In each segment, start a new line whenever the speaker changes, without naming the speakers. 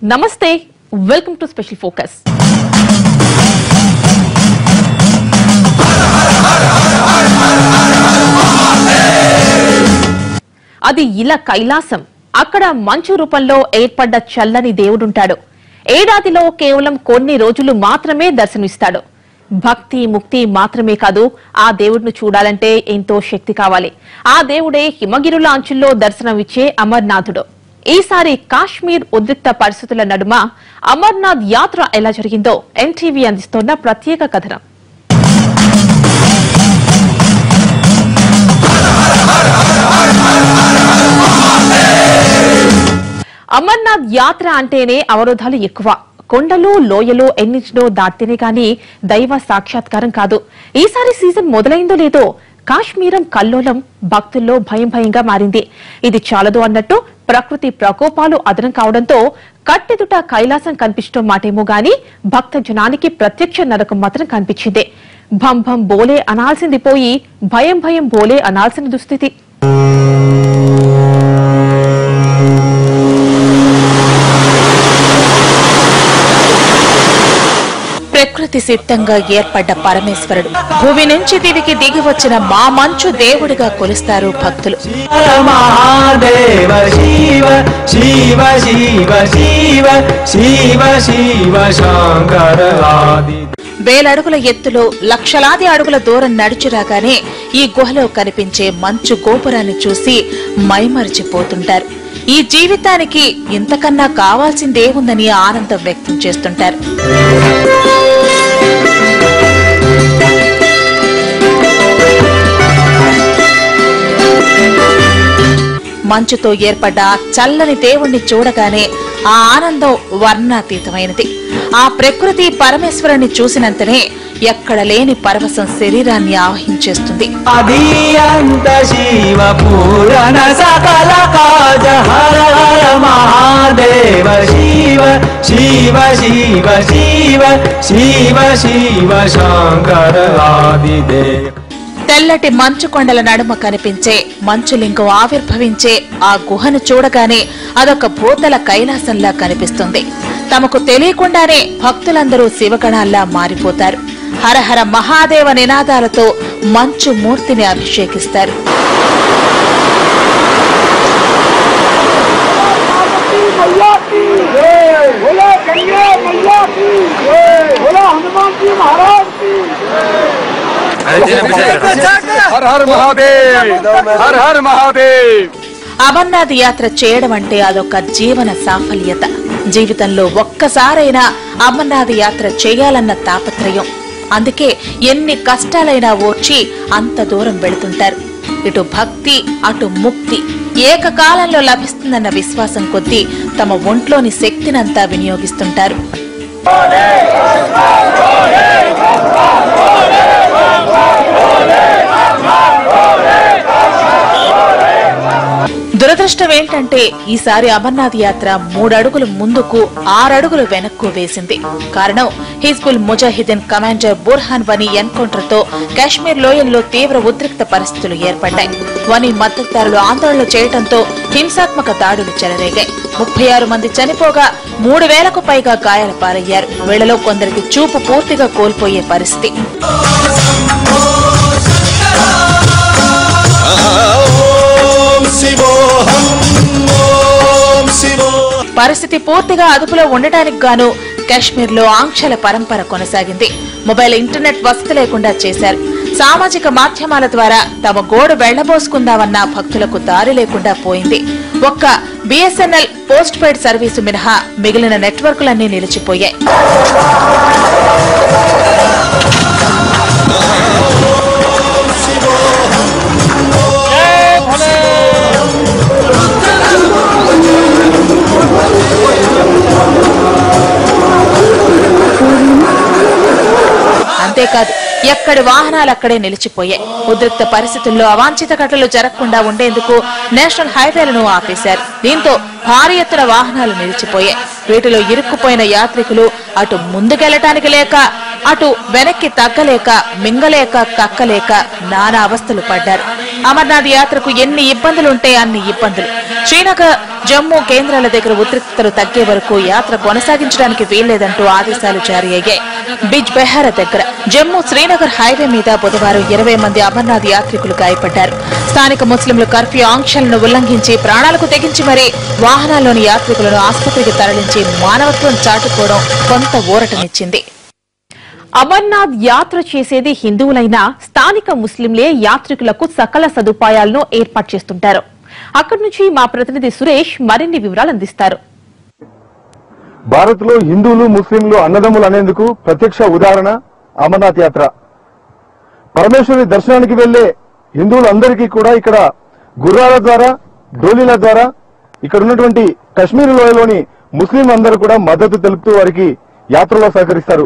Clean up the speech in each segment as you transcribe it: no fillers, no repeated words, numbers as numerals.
నమస్తే, welcome to special focus. అది ఇలా కైలాసం. అక్కడ మంచు రూపంలో ఏర్పడ్డ చల్లని దేవుడుంటాడు. ఏడాదిలో కేవలం కొన్ని రోజులు మాత్రమే దర్శనమిస్తాడు. భక్తి ముక్తి మాత్రమే కాదు, ఆ దేవుడిని చూడాలంటే ఎంతో శక్తి కావాలి. ఆ దేవుడే హిమగిరుల అంచుల్లో దర్శనమిచ్చే అమర్నాథుడు. ఈసారి కాశ్మీర్ ఉద్రిక్త పరిస్థితుల నడుమ అమర్నాథ్ యాత్ర ఎలా జరిగిందో ఎన్టీవీ అందిస్తోన్న ప్రత్యేక కథనం. అమర్నాథ్ యాత్ర అంటేనే అవరోధాలు ఎక్కువ. కొండలు లోయలు ఎన్నింటినో దాటితేనే గాని దైవ సాక్షాత్కారం కాదు. ఈసారి సీజన్ మొదలైందో లేదో కాశ్మీరం కల్లోలం, భక్తుల్లో భయంగా మారింది. ఇది చాలదు అన్నట్టు ప్రకృతి ప్రకోపాలు అదనం కావడంతో కట్టెదుట కైలాసం కనిపించడం మాటేమో గాని భక్త జనానికి ప్రత్యక్ష నరకం మాత్రం కనిపించింది. భం భం బోలే అనాల్సింది పోయి భయం బోలే అనాల్సిన దుస్థితి. ప్రకృతి సిద్ధంగా ఏర్పడ్డ పరమేశ్వరుడు భూమి నుంచి దివికి దిగి వచ్చిన మా మంచు దేవుడిగా కొలుస్తారు భక్తులు. వేలడుగుల ఎత్తులో లక్షలాది అడుగుల దూరం నడిచిరాగానే ఈ గుహలో కనిపించే మంచు గోపురాన్ని చూసి మైమరిచిపోతుంటారు. ఈ జీవితానికి ఇంతకన్నా కావాల్సిందేముందని ఆనందం వ్యక్తం చేస్తుంటారు. మంచుతో ఏర్పడ్డ చల్లని దేవుణ్ణి చూడగానే ఆ ఆనందం వర్ణాతీతమైనది. ఆ ప్రకృతి పరమేశ్వరుని చూసినంతనే ఎక్కడ లేని పరవశం శరీరాన్ని ఆవహించేస్తుంది. తెల్లటి మంచు కొండల నడుమ కనిపించే మంచులింగం ఆవిర్భవించే ఆ గుహను చూడగానే అదొక భూతల కైలాసంలా కనిపిస్తుంది. తమకు తెలియకుండానే భక్తులందరూ శివగణాల్లా మారిపోతారు. హరహర మహాదేవ నినాదాలతో మంచు మూర్తిని అభిషేకిస్తారు. అమర్నాథ్ యాత్ర చేయడం అంటే అదొక జీవన సాఫల్యత. జీవితంలో ఒక్కసారైనా అమర్నాథ్ యాత్ర చేయాలన్న తాపత్రయం. అందుకే ఎన్ని కష్టాలైనా ఓర్చి అంత దూరం వెళుతుంటారు. ఇటు భక్తి అటు ముక్తి ఏకకాలంలో లభిస్తుందన్న విశ్వాసం కొద్దీ తమ ఒంట్లోని శక్తినంతా వినియోగిస్తుంటారు. దురదృష్టం ఏంటంటే ఈసారి అమర్నాథ్ యాత్ర 3 అడుగులు ముందుకు 6 అడుగులు వెనక్కు వేసింది. కారణం హిజ్బుల్ ముజాహిదీన్ కమాండర్ బుర్హాన్ వనీ ఎన్కౌంటర్ తో కాశ్మీర్ లోయల్లో తీవ్ర ఉద్రిక్త పరిస్థితులు ఏర్పడ్డాయి. వనీ మద్దతుదారులు ఆందోళనలు చేయడంతో హింసాత్మక దాడులు చెలరేగాయి. 36 మంది చనిపోగా 3000కు పైగా గాయాల పాలయ్యారు. వీళ్లలో కొందరికి చూపు పూర్తిగా కోల్పోయే పరిస్థితి. పరిస్థితి పూర్తిగా అదుపులో ఉండటానికి గాను కాశ్మీర్ లో ఆంక్షల పరంపర కొనసాగింది. మొబైల్ ఇంటర్నెట్ వసతి లేకుండా చేశారు. సామాజిక మాధ్యమాల ద్వారా తమ గోడు వెళ్లబోసుకుందామన్న భక్తులకు దారి లేకుండా పోయింది. ఒక్క బిఎస్ఎన్ఎల్ పోస్ట్ పెయిడ్ సర్వీసు మినహా మిగిలిన నెట్వర్కులన్నీ నిలిచిపోయాయి. అంతేకాదు ఎక్కడి వాహనాలు అక్కడే నిలిచిపోయాయి. ఉద్రిక్త పరిస్థితుల్లో అవాంఛిత ఘటనలు జరగకుండా ఉండేందుకు నేషనల్ హైవేలను ఆపేశారు. దీంతో భారీ ఎత్తున వాహనాలు నిలిచిపోయాయి. వీటిలో ఇరుక్కుపోయిన యాత్రికులు అటు ముందుకెళ్లటానికి లేక
అటు వెనక్కి తగ్గలేక మింగలేక కక్కలేక నానా అవస్థలు పడ్డారు. అమర్నాథ్ యాత్రకు ఎన్ని ఇబ్బందులుంటే అన్ని ఇబ్బందులు. శ్రీనగర్, జమ్మూ కేంద్రాల దగ్గర ఉద్రిక్తతలు తగ్గే వరకు యాత్ర కొనసాగించడానికి వీల్లేదంటూ ఆదేశాలు జారీ అయ్యాయి. బిజ్ బెహారా దగ్గర జమ్మూ శ్రీనగర్ హైవే మీద బుధవారం 20 మంది అమర్నాథ్ యాత్రికులు గాయపడ్డారు. స్థానిక ముస్లింలు కర్ఫ్యూ ఆంక్షలను ఉల్లంఘించి ప్రాణాలకు తెగించి మరీ వాహనాల్లోని యాత్రికులను ఆసుపత్రికి తరలించి మానవత్వం చాటుకోవడం కొంత ఊరటనిచ్చింది.
అమర్నాథ్ యాత్ర చేసేది హిందువులైనా స్థానిక ముస్లింలే యాత్రికులకు సకల సదుపాయాలను ఏర్పాటు చేస్తుంటారు. అక్కడి నుంచి మా ప్రతినిధి సురేష్ మరిన్ని వివరాలు అందిస్తారు.
భారత్ లో హిందువులు ముస్లింలు అన్నదమ్ములు అనేందుకు ప్రత్యక్ష ఉదాహరణ అమర్నాథ్ యాత్ర. పరమేశ్వరి దర్శనానికి వెళ్లే హిందువులందరికీ కూడా ఇక్కడ గుర్రాల ద్వారా, డోలీల ద్వారా ఇక్కడ ఉన్నటువంటి కశ్మీర్ లోయలోని ముస్లిం అందరూ కూడా మద్దతు తెలుపుతూ వారికి యాత్రలో సహకరిస్తారు.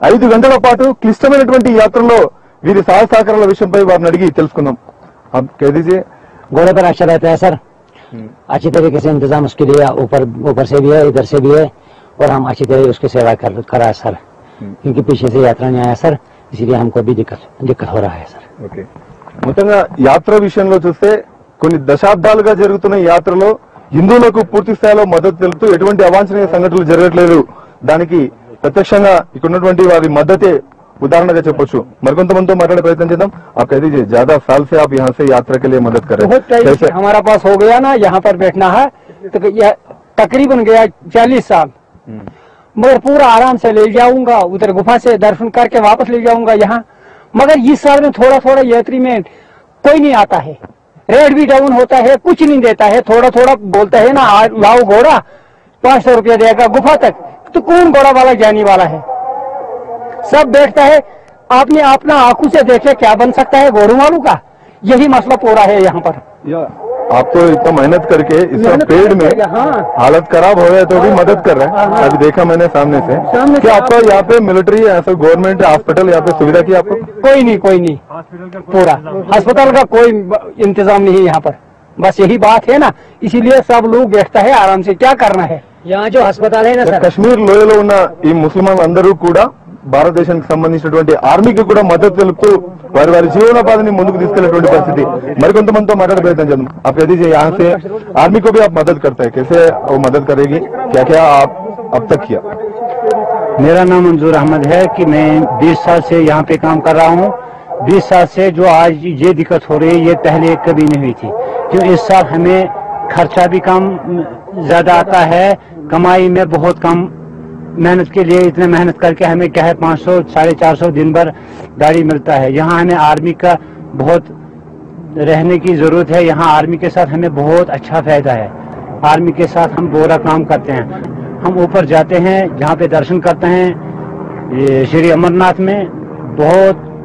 5 గంటల పాటు క్లిష్టమైనటువంటి యాత్రలో వీరి సహాయ సహకారాల విషయంపై వారిని అడిగి తెలుసుకుందాం.
घोड़े पर अच्छा रहता है सर, अच्छी तरीके से इंतजाम उसके लिए ऊपर से भी है, इधर से भी है, और हम अच्छी तरह उसकी सेवा करा है सर, क्योंकि पीछे से यात्रा नहीं आया सर, इसीलिए हमको भी दिक्कत हो रहा है सर.
మొత్తంగా యాత్ర విషయంలో చూస్తే కొన్ని దశాబ్దాలుగా జరుగుతున్న యాత్రలో హిందువులకు పూర్తి స్థాయిలో మద్దతు తెలుపుతూ ఎటువంటి అవాంఛనీయ సంఘటనలు జరగట్లేదు. దానికి ప్రత్యక్షంగా ఇక్కడ ఉన్నటువంటి వారి మద్దతే उदाहरण చెప్పొచ్చు. మరికొంతమందితో మాట్లాడే ప్రయత్నం చేద్దాం. आप कह दीजिए ज्यादा साल से आप यहाँ से यात्रा के लिए मदद कर रहे हैं.
हमारा पास हो गया ना यहाँ पर बैठना है, तो तकरीबन गया 40 साल, मगर पूरा आराम से ले जाऊंगा, उधर गुफा से दर्शन करके वापस ले जाऊंगा यहाँ. मगर इस साल में थोड़ा थोड़ा यात्री में कोई नहीं आता है, रेट भी डाउन होता है, कुछ नहीं देता है, थोड़ा थोड़ा बोलता है ना लाओ घोड़ा 500 रुपया देगा गुफा तक, तो कौन घोड़ा वाला जाने वाला है. सब बैठता है, आपने अपना आंखों से देखे क्या बन सकता है घोड़ों वालों का, यही मसला पूरा है यहाँ पर.
आप तो इतना मेहनत करके इस पेड़ में हालत खराब हो गया तो भी मदद कर रहे हैं. अभी देखा मैंने सामने से. क्या आपको यहाँ पे मिलिट्री ऐसा गवर्नमेंट हॉस्पिटल यहाँ पे सुविधा की आपको?
कोई नहीं, पूरा अस्पताल का कोई इंतजाम नहीं है यहाँ पर. बस यही बात है ना, इसीलिए सब लोग बैठता है आराम से. क्या करना है यहाँ जो अस्पताल है ना सर,
కశ్మీర్ లోయలో ఉన్న ఈ ముస్లింలందరూ కూడా భారతదేశానికి సంబంధించినటువంటి ఆర్మీకి కూడా మద్దతు తెలుపుతూ వారి వారి జీవనోపాధిని ముందుకు తీసుకెళ్లేటువంటి పరిస్థితి. మరికొంతమందితో మాట్లాడే ప్రయత్నం చేద్దాం. आप कह दीजिए यहाँ से आर्मी को भी आप मदद करते हैं, कैसे वो मदद करेगी, क्या क्या आप अब तक किया?
मेरा नाम मंजूर अहमद है कि मैं 20 साल से यहाँ पे काम कर रहा हूँ. 20 साल से जो आज ये दिक्कत हो रही है ये पहले कभी नहीं हुई थी, क्यों इस साल हमें खर्चा भी कम ज्यादा आता है, कमाई में बहुत कम, मेहनत के लिए इतने मेहनत करके हमें क्या है 500-450 दिन भर गाड़ी मिलता है. यहाँ हमें आर्मी का बहुत रहने की जरूरत है. यहाँ आर्मी के साथ हमें बहुत अच्छा फायदा है. आर्मी के साथ हम पूरा काम करते हैं. हम ऊपर जाते हैं, जहाँ पे दर्शन करते हैं ये श्री अमरनाथ में,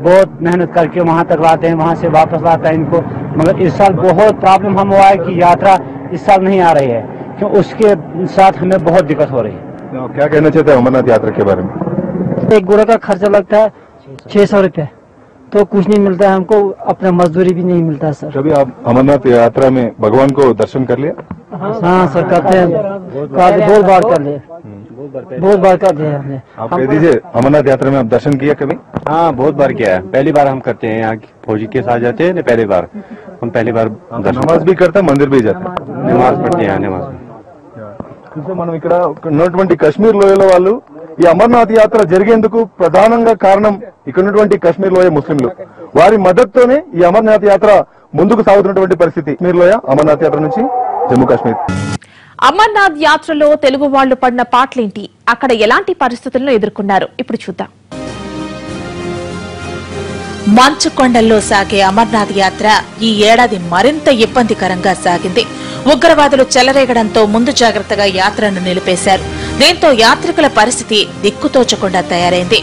बहुत मेहनत करके वहाँ तक लाते हैं, वहाँ से वापस लाता है इनको. मगर इस साल बहुत प्रॉब्लम हम हुआ है कि यात्रा इस साल नहीं आ रही है, क्यों उसके साथ हमें बहुत दिक्कत हो रही है.
क्या कहना चाहते हैं अमरनाथ यात्रा के बारे में?
एक घोड़ा का खर्चा लगता है 600 रुपये, तो कुछ नहीं मिलता है हमको, अपना मजदूरी भी नहीं मिलता सर.
कभी आप अमरनाथ यात्रा में भगवान को दर्शन कर लिया?
हाँ सर, करते हैं, बहुत बार कर लिए, बहुत बार कर दिया हमने.
आप कह दीजिए अमरनाथ यात्रा में आप दर्शन किया कभी?
हाँ, बहुत बार किया है. पहली बार हम करते हैं, यहाँ फौजी के साथ जाते हैं ना, पहली बार हम पहली बार
नमाज भी करते हैं, मंदिर भी जाते हैं,
नमाज पढ़ते हैं. नमाज
మనం ఇక్కడ ఉన్నటువంటి కశ్మీర్ లోయలో వాళ్ళు ఈ అమర్నాథ్ యాత్ర జరిగేందుకు ప్రధానంగా కారణం ఇక్కడ ఉన్నటువంటి కశ్మీర్ లోయ ముస్లింలు. వారి మద్దతుతోనే ఈ అమర్నాథ్ యాత్ర ముందుకు సాగుతున్నటువంటి పరిస్థితి. కశ్మీర్ లోయ అమర్నాథ్ యాత్ర నుంచి జమ్మూ కాశ్మీర్.
అమర్నాథ్ యాత్రలో తెలుగు వాళ్లు పడిన పాటలేంటి, అక్కడ ఎలాంటి పరిస్థితులను ఎదుర్కొన్నారు ఇప్పుడు చూద్దాం.
మంచు కొండల్లో సాగే అమర్నాథ్ యాత్ర ఈ ఏడాది మరింత ఇబ్బందికరంగా సాగింది. ఉగ్రవాదులు చెలరేగడంతో ముందు జాగ్రత్తగా యాత్రను నిలిపేశారు. దీంతో యాత్రికుల పరిస్థితి దిక్కుతోచకుండా తయారైంది.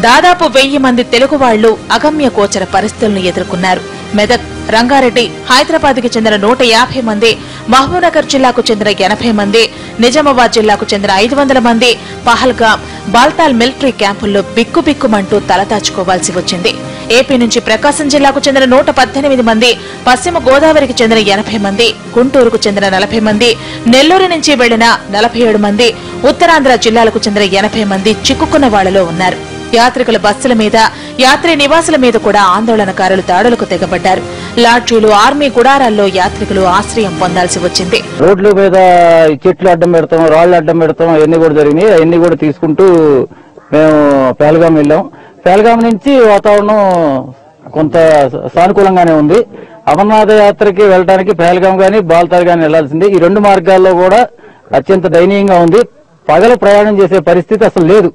దాదాపు 1000 మంది తెలుగు వాళ్లు అగమ్య గోచర పరిస్థితులను ఎదుర్కొన్నారు. మెదక్, రంగారెడ్డి, హైదరాబాద్ కి చెందిన 150 మంది, మహబూబ్నగర్ జిల్లాకు చెందిన 80 మంది, నిజామాబాద్ జిల్లాకు చెందిన 500 మంది పహల్గాం, బాల్తాల్ మిలిటరీ క్యాంపుల్లో బిక్కుబిక్కుమంటూ తలదాచుకోవాల్సి వచ్చింది. ఏపీ నుంచి ప్రకాశం జిల్లాకు చెందిన 118 మంది, పశ్చిమ గోదావరికి చెందిన 80 మంది, గుంటూరుకు చెందిన 40 మంది, నెల్లూరు నుంచి వెళ్లిన 47 మంది, ఉత్తరాంధ్ర జిల్లాలకు చెందిన 80 మంది చిక్కుకున్న వాళ్లలో ఉన్నారు. యాత్రికుల బస్సుల మీద, యాత్రి నివాసుల మీద కూడా ఆందోళనకారులు దాడులకు తెగబడ్డారు. లాడ్జీలు, ఆర్మీ గుడారాల్లో యాత్రికులు ఆశ్రయం పొందాల్సి వచ్చింది.
రోడ్ల మీద చెట్లు అడ్డం పెడతాం, రాళ్లు అడ్డం పెడతాం, అవన్నీ కూడా జరిగినాయి. అవన్నీ కూడా తీసుకుంటూ మేము పహల్గాం వెళ్ళాం. పహల్గాం నుంచి వాతావరణం కొంత సానుకూలంగానే ఉంది. అమర్నాథ యాత్రకి వెళ్ళడానికి పహల్గాం గానీ బాల్తాల్ గానీ వెళ్లాల్సింది. ఈ రెండు మార్గాల్లో కూడా అత్యంత దయనీయంగా ఉంది. పగలు ప్రయాణం చేసే పరిస్థితి అసలు లేదు.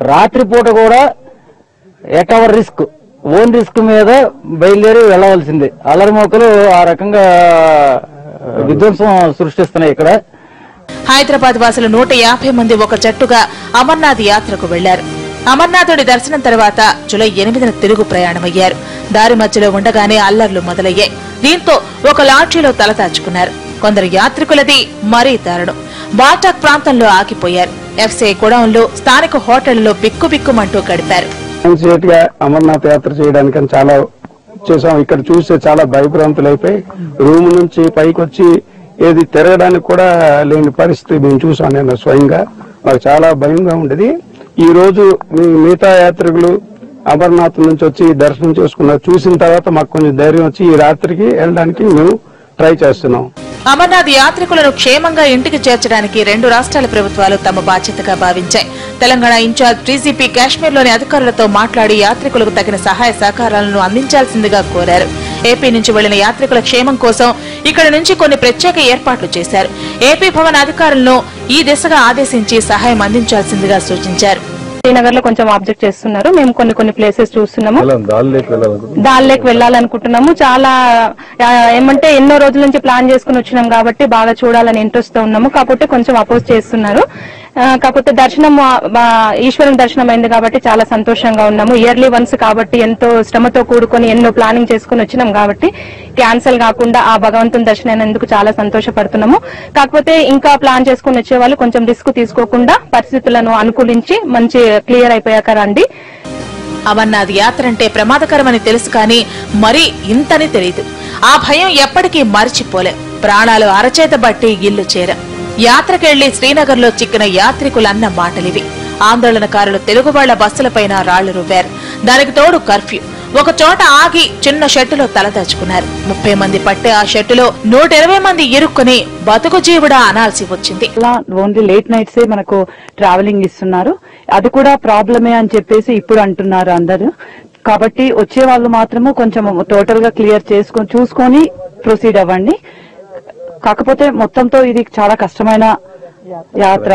రాత్రిపూట కూడా at our risk, own risk మీద బయలుదేరి వెళ్లవలసింది. అల్లరిమోకలు ఆ రకంగా విధ్వంసం సృష్టిస్తున్నాయి. ఇక్కడ
హైదరాబాద్ వాసులు 150 మంది ఒక జట్టుగా అమర్నాథ్ యాత్రకు వెళ్లారు. అమర్నాథుడి దర్శనం తర్వాత జూలై 8న తిరుగు ప్రయాణమయ్యారు. దారి మధ్యలో ఉండగానే అల్లర్లు మొదలయ్యాయి. దీంతో ఒక లాడ్జీలో తలదాచుకున్నారు. కొందరు యాత్రికులది మరీ దారుణం. బాల్టాక్ ప్రాంతంలో ఆగిపోయారు. ఎఫ్సీఐ గోడౌన్లో, స్థానిక హోటళ్లలో బిక్కుబిక్కుమంటూ గడిపారు.
అమర్నాథ్ యాత్ర చేయడానికి చాలా చేసాం. ఇక్కడ చూస్తే చాలా భయభ్రాంతులు అయిపోయి రూమ్ నుంచి పైకి వచ్చి ఏది తిరగడానికి కూడా లేని పరిస్థితి మేము చూసాం. నేను స్వయంగా మాకు చాలా భయంగా ఉండేది. ఈ రోజు మిగతా యాత్రికులు అమర్నాథ్ నుంచి వచ్చి దర్శనం చేసుకున్నారు. చూసిన తర్వాత మాకు కొంచెం ధైర్యం వచ్చి ఈ రాత్రికి వెళ్ళడానికి మేము ట్రై చేస్తున్నాం.
అమర్నాథ్ యాత్రికులను క్షేమంగా ఇంటికి చేర్చడానికి 2 రాష్ట్రాల ప్రభుత్వాలు తమ బాధ్యతగా భావించాయి. తెలంగాణ ఇన్ఛార్జ్ డీజీపీ కాశ్మీర్లోని అధికారులతో మాట్లాడి యాత్రికులకు తగిన సహాయ సహకారాలను అందించాల్సిందిగా కోరారు. ఏపీ నుంచి వెళ్లిన యాత్రికుల క్షేమం కోసం ఇక్కడి నుంచి కొన్ని ప్రత్యేక ఏర్పాట్లు చేశారు. ఏపీ భవన్ అధికారులను ఈ దిశగా ఆదేశించి సహాయం అందించాల్సిందిగా సూచించారు.
శ్రీనగర్ లో కొంచెం ఆబ్జెక్ట్ చేస్తున్నారు. మేము కొన్ని ప్లేసెస్ చూస్తున్నాము. దాల్లేకి వెళ్ళాలనుకుంటున్నాము. చాలా ఏమంటే ఎన్నో రోజుల నుంచి ప్లాన్ చేసుకుని వచ్చినాం కాబట్టి బాగా చూడాలని ఇంట్రెస్ట్ తో ఉన్నాము. కాకపోతే కొంచెం అపోజ్ చేస్తున్నారు. కాకపోతే దర్శనం ఈశ్వరుని దర్శనం అయింది కాబట్టి చాలా సంతోషంగా ఉన్నాము. ఇయర్లీ వన్స్ కాబట్టి ఎంతో శ్రమతో కూడుకొని ఎన్నో ప్లానింగ్ చేసుకుని వచ్చినాం కాబట్టి క్యాన్సిల్ కాకుండా ఆ భగవంతుని దర్శనం అయినందుకు చాలా సంతోషపడుతున్నాము. కాకపోతే ఇంకా ప్లాన్ చేసుకుని వచ్చే వాళ్ళు కొంచెం రిస్క్ తీసుకోకుండా పరిస్థితులను అనుకూలించి మంచి క్లియర్ అయిపోయాక రండి.
అమర్నాథ్ యాత్ర అంటే ప్రమాదకరమని తెలుసు కానీ మరీ ఇంతని తెలియదు. ఆ భయం ఎప్పటికీ మరిచిపోలే. ప్రాణాలు అరచేత బట్టి ఇల్లు చేర యాత్రకెళ్లి శ్రీనగర్లో చిక్కిన యాత్రికులన్న మాటలివి. ఆందోళనకారులు తెలుగు వాళ్ల బస్సులపైన రాళ్లు రువ్వారు. దానికి తోడు కర్ఫ్యూ. ఒక చోట ఆగి చిన్న షెట్టులో తలదాచుకున్నారు. 30 మంది పట్టే ఆ షెట్టులో 120 మంది ఇరుక్కుని బతుకు జీవుడా అనాల్సి వచ్చింది.
ఓన్లీ లేట్ నైట్సే మనకు ట్రావెలింగ్ ఇస్తున్నారు. అది కూడా ప్రాబ్లమే అని చెప్పేసి ఇప్పుడు అంటున్నారు అందరూ. కాబట్టి వచ్చే వాళ్ళు మాత్రము కొంచెం టోటల్ గా క్లియర్ చేసుకొని చూసుకొని ప్రొసీడ్ అవ్వండి. కాకపోతే మొత్తంతో ఇది చాలా కష్టమైన యాత్ర.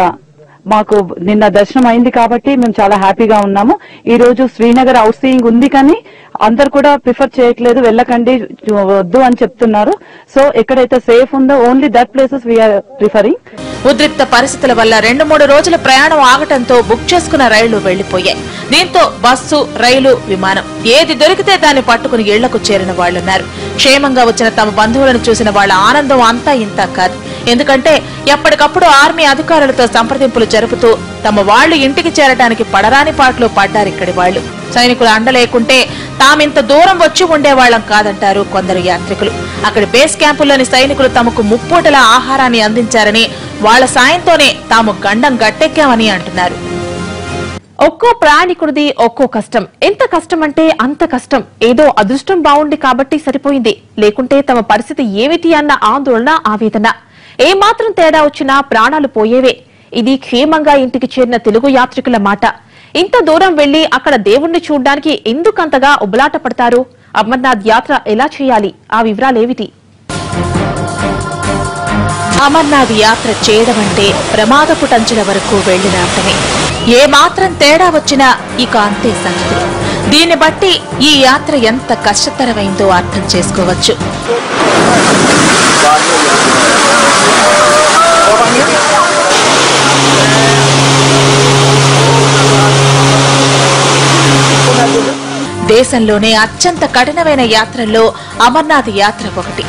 మాకు నిన్న దర్శనం అయింది కాబట్టి మేము చాలా హ్యాపీగా ఉన్నాము. ఈ రోజు శ్రీనగర్ అవుట్ సీయింగ్ ఉంది కానీ అందరు కూడా ప్రిఫర్ చేయట్లేదు, వెళ్ళకండి, వద్దు అని చెప్తున్నారు. సో ఎక్కడైతే సేఫ్ ఉందో only that places we are preferring.
ఉద్రిక్త పరిస్థితుల వల్ల 2-3 రోజుల ప్రయాణం ఆగటంతో బుక్ చేసుకున్న రైళ్లు వెళ్లిపోయాయి. దీంతో బస్సు, రైలు, విమానం ఏది దొరికితే దాన్ని పట్టుకుని ఇళ్లకు చేరిన వాళ్లున్నారు. క్షేమంగా వచ్చిన తమ బంధువులను చూసిన వాళ్ల ఆనందం అంతా ఇంత కాదు. ఎందుకంటే ఎప్పటికప్పుడు ఆర్మీ అధికారులతో సంప్రదింపులు జరుపుతూ తమ వాళ్లు ఇంటికి చేరడానికి పడరాని పాటలు పడ్డారిక్కడి వాళ్లు. సైనికుల అండ లేకుంటే తామింత దూరం వచ్చి ఉండేవాళ్లం కాదంటారు కొందరు యాత్రికులు. అక్కడి బేస్ క్యాంపుల్లోని సైనికులు తమకు ముప్పూటల ఆహారాన్ని అందించారని, వాళ్ల సాయంతోనే తాము గండం గట్టెక్కామని అంటున్నారు.
ఒక్కో ప్రయాణికుడిది ఒక్కో కష్టం. ఎంత కష్టం అంటే అంత కష్టం. ఏదో అదృష్టం బాగుంది కాబట్టి సరిపోయింది, లేకుంటే తమ పరిస్థితి ఏమిటి అన్న ఆందోళన, ఆవేదన. ఏమాత్రం తేడా వచ్చినా ప్రాణాలు పోయేవే. ఇది క్షేమంగా ఇంటికి చేరిన తెలుగు యాత్రికుల మాట. ఇంత దూరం వెళ్లి అక్కడ దేవుణ్ణి చూడ్డానికి ఎందుకంతగా ఉబలాట పడతారు? అమర్నాథ్ యాత్ర ఎలా చేయాలి? ఆ వివరాలేమిటి?
అమర్నాథ్ యాత్ర చేయడం అంటే ప్రమాదపు టంచుల వరకు వెళ్లిన అర్థమే. ఏమాత్రం తేడా వచ్చినా ఇక అంతే సంగతులు. దీన్ని బట్టి ఈ యాత్ర ఎంత కష్టతరమైందో అర్థం చేసుకోవచ్చు. దేశంలోనే అత్యంత కఠినమైన యాత్రల్లో అమర్నాథ్ యాత్ర ఒకటి.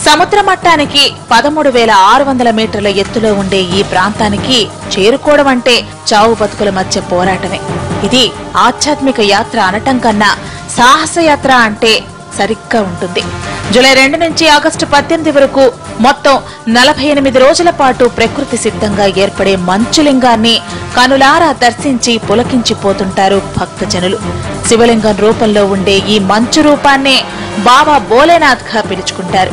సముద్ర మట్టానికి 13,600 మీటర్ల ఎత్తులో ఉండే ఈ ప్రాంతానికి చేరుకోవడం అంటే చావు బతుకుల మధ్య పోరాటమే. ఇది ఆధ్యాత్మిక యాత్ర అనటం కన్నా సాహస యాత్ర అంటే సరిగ్గా ఉంటుంది. జూలై 2 నుంచి ఆగస్టు 18 వరకు మొత్తం 48 రోజుల పాటు ప్రకృతి సిద్ధంగా ఏర్పడే మంచులింగాన్ని కనులారా దర్శించి పులకించిపోతుంటారు భక్తజనులు. శివలింగం రూపంలో ఉండే ఈ మంచు రూపాన్నే బాబా భోలేనాథ్ గా పిలుచుకుంటారు.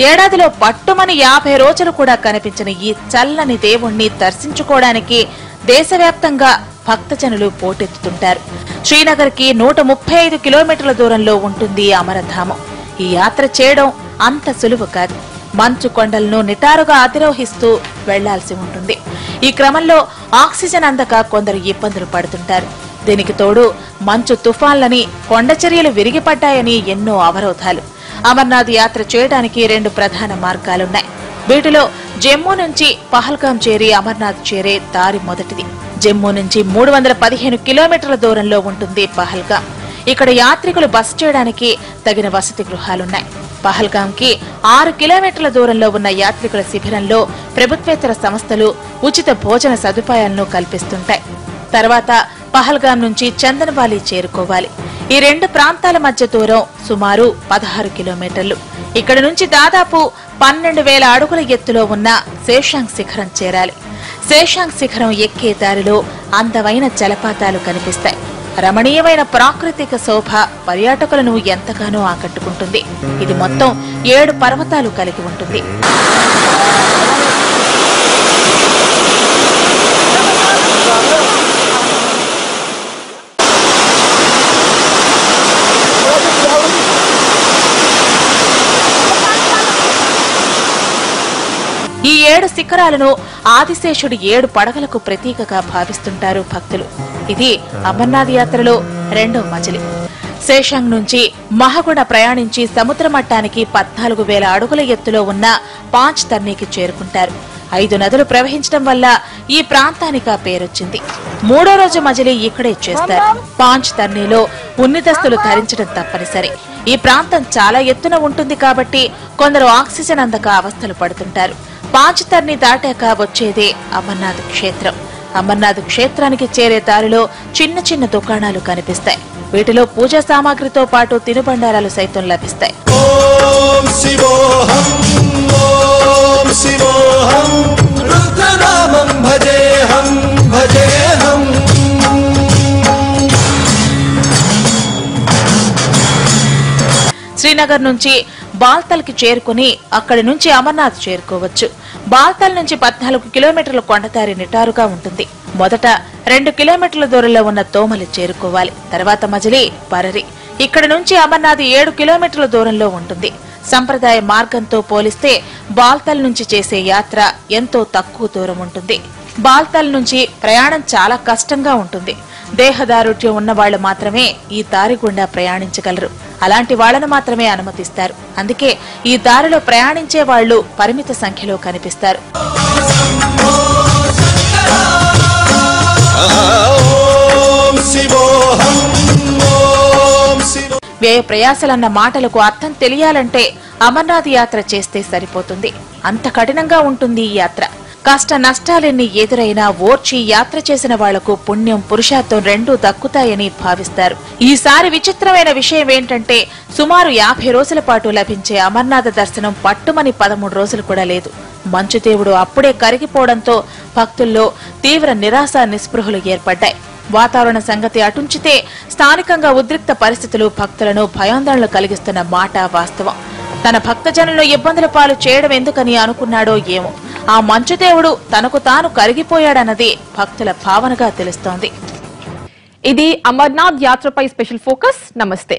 ఏడాదిలో పట్టుమని 50 రోజులు కూడా కనిపించిన ఈ చల్లని దేవుణ్ణి దర్శించుకోవడానికి దేశవ్యాప్తంగా భక్తజనులు పోటెత్తుతుంటారు. శ్రీనగర్ కి 135 కిలోమీటర్ల దూరంలో ఉంటుంది అమరధామం. ఈ యాత్ర చేయడం అంత సులువు కాదు. మంచు కొండలను నిటారుగా అధిరోహిస్తూ వెళ్లాల్సి ఉంటుంది. ఈ క్రమంలో ఆక్సిజన్ అందక కొందరు ఇబ్బందులు పడుతుంటారు. దీనికి తోడు మంచు తుఫాన్లని, కొండచర్యలు విరిగిపడ్డాయని ఎన్నో అవరోధాలు. అమర్నాథ్ యాత్ర చేయడానికి 2 ప్రధాన మార్గాలున్నాయి. వీటిలో జమ్మూ నుంచి పహల్గాం చేరి అమర్నాథ్ చేరే దారి మొదటిది. జమ్మూ నుంచి 315 కిలోమీటర్ల దూరంలో ఉంటుంది పహల్గాం. ఇక్కడ యాత్రికులు బస చేయడానికి తగిన వసతి గృహాలున్నాయి. పహల్గాంకి 6 కిలోమీటర్ల దూరంలో ఉన్న యాత్రికుల శిబిరంలో ప్రభుత్వేతర సంస్థలు ఉచిత భోజన సదుపాయాలను కల్పిస్తుంటాయి. తర్వాత పహల్గాం నుంచి చందన్వాలి చేరుకోవాలి. ఈ 2 ప్రాంతాల మధ్య దూరం సుమారు 16 కిలోమీటర్లు. ఇక్కడ నుంచి దాదాపు 12,000 అడుగుల ఎత్తులో ఉన్న శేషాంగ్ శిఖరం చేరాలి. శేషాంగ్ శిఖరం ఎక్కే దారిలో అందమైన జలపాతాలు కనిపిస్తాయి. రమణీయమైన ప్రాకృతిక శోభ పర్యాటకులను ఎంతగానో ఆకట్టుకుంటుంది. ఇది మొత్తం 7 పర్వతాలు కలిగి ఉంటుంది. ఈ 7 శిఖరాలను ఆదిశేషుడి 7 పడగలకు ప్రతీకగా భావిస్తుంటారు భక్తులు. ఇది అమర్నాథ్ యాత్రలో 2వ మజిలీ. శేషాంగ్ నుంచి మహగుణ ప్రయాణించి సముద్ర మట్టానికి 14,000 అడుగుల ఎత్తులో ఉన్న పాంచ్ తర్నీకి చేరుకుంటారు. 5 నదులు ప్రవహించడం వల్ల ఈ ప్రాంతానికి ఆ పేరొచ్చింది. 3వ రోజు మజిలీ ఇక్కడే చేస్తారు. పాంచ్ తర్నీలో ఉన్నితస్తులు ధరించడం తప్పనిసరి. ఈ ప్రాంతం చాలా ఎత్తున ఉంటుంది కాబట్టి కొందరు ఆక్సిజన్ అందక అవస్థలు పడుతుంటారు. పాంచ్ తర్నీ దాటాక వచ్చేదే అమర్నాథ్ క్షేత్రం. అమర్నాథ్ క్షేత్రానికి చేరే దారిలో చిన్న చిన్న దుకాణాలు కనిపిస్తాయి. వీటిలో పూజా సామాగ్రితో పాటు తినుబండారాలు సైతం లభిస్తాయి.
ఓం శివోహం ఓం శివోహం రుద్రనామం భజేహం భజేహం.
శ్రీనగర్ నుంచి బాల్తల్ కి చేరుకుని అక్కడి నుంచి అమర్నాథ్ చేరుకోవచ్చు. బాల్తల్ నుంచి 14 కిలోమీటర్ల కొండదారి నిటారుగా ఉంటుంది. మొదట 2 కిలోమీటర్ల దూరంలో ఉన్న తోమలి చేరుకోవాలి. తర్వాత మజిలీ పరరి. ఇక్కడ నుంచి అమర్నాథ్ 7 కిలోమీటర్ల దూరంలో ఉంటుంది. సంప్రదాయ మార్గంతో పోలిస్తే బాల్తల్ నుంచి చేసే యాత్ర ఎంతో తక్కువ దూరం ఉంటుంది. బాల్తల్ నుంచి ప్రయాణం చాలా కష్టంగా ఉంటుంది. దేహదారుఢ్యం ఉన్న వాళ్లు మాత్రమే ఈ దారి గుండా ప్రయాణించగలరు. అలాంటి వాళ్లను మాత్రమే అనుమతిస్తారు. అందుకే ఈ దారిలో ప్రయాణించే వాళ్లు పరిమిత సంఖ్యలో కనిపిస్తారు. వ్యయ ప్రయాసలన్న మాటలకు అర్థం తెలియాలంటే అమర్నాథ్ యాత్ర చేస్తే సరిపోతుంది. అంత కఠినంగా ఉంటుంది ఈ యాత్ర. కష్ట నష్టాలెన్ని ఎదురైనా ఓర్చి యాత్ర చేసిన వాళ్లకు పుణ్యం, పురుషార్థం 2 దక్కుతాయని భావిస్తారు. ఈసారి విచిత్రమైన విషయం ఏంటంటే సుమారు 50 రోజుల పాటు లభించే అమర్నాథ దర్శనం పట్టుమని 13 రోజులు కూడా లేదు. మంచుదేవుడు అప్పుడే కరిగిపోవడంతో భక్తుల్లో తీవ్ర నిరాశ నిస్పృహలు ఏర్పడ్డాయి. వాతావరణ సంగతి అటుంచితే స్థానికంగా ఉద్రిక్త పరిస్థితులు భక్తులను భయాందోళనలు కలిగిస్తున్న మాట వాస్తవం. తన భక్తజనులను ఇబ్బందుల పాలు చేయడం ఎందుకని అనుకున్నాడో ఏమో. ఆ మంచుదేవుడు తనకు తాను కరిగిపోయాడన్నది భక్తుల భావనగా తెలుస్తోంది.
ఇది అమర్నాథ్ యాత్రపై స్పెషల్ ఫోకస్. నమస్తే.